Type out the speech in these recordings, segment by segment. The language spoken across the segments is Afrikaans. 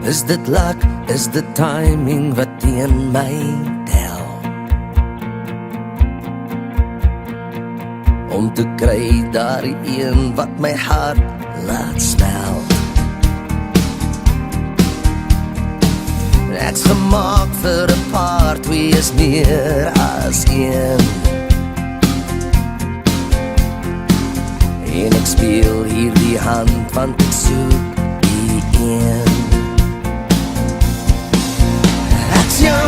Is dit luck, is dit timing wat teen my tel? Om te kry daar een wat my hart laat smel. Ek's gemaak vir 'n paar, twee is meer as een. En ek speel hierdie hand, want ek soek die een. Ek's jou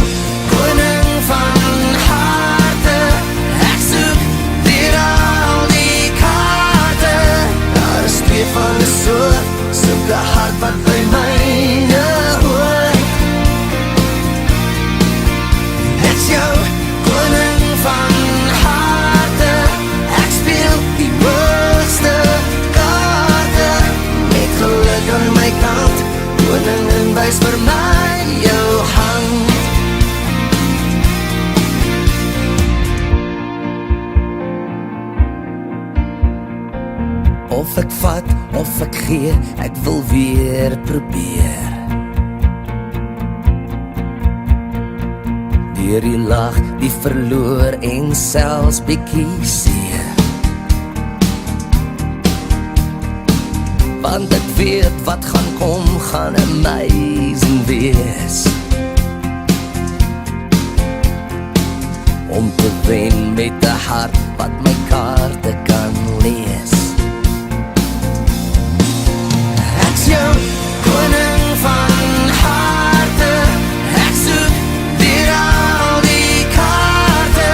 koning van harte, ek soek deur al die kaarte. Daar is twee van 'n soort, soek 'n hart wat by myne hoort. Ek's jou koning van harte, ek speel die hoogste kaarte. Met geluk aan my kant, koning en wys vir my jou hand. Of ek vat, of ek gee, ek wil weer probeer. Deur die lag, die verloor en selfs bietjie seer. Want ek weet wat gaan kom, gaan amazing wees. Om te wen met 'n hart wat my kaarte kan lees. Ek's jou koning van harte, ek soek deur al die kaarte.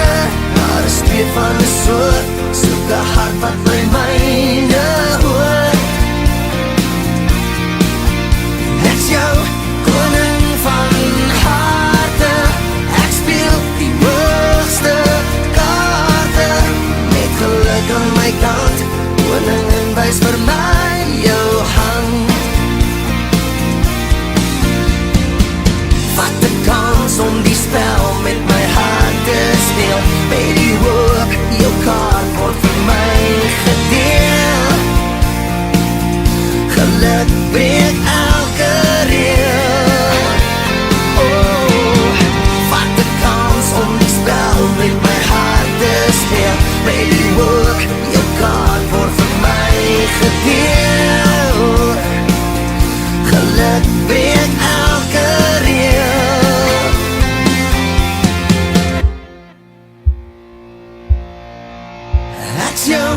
Daar is twee van 'n soort, soek 'n hart wat by myne hoort. Ek's jou koning van harte, ek speel die hoogste kaarte. Met geluk aan my kant, koning en wys vir my jou hand. Vat 'n kans om die spel met my hart te speel. By die hoek, jou kaart word vir my gedeel. Geluk breek elke reël. Oh, vat 'n kans om die spel met my hart te speel. By die hoek, jou kaart word vir my gedeel. Geluk breek elke reël. Ek's jou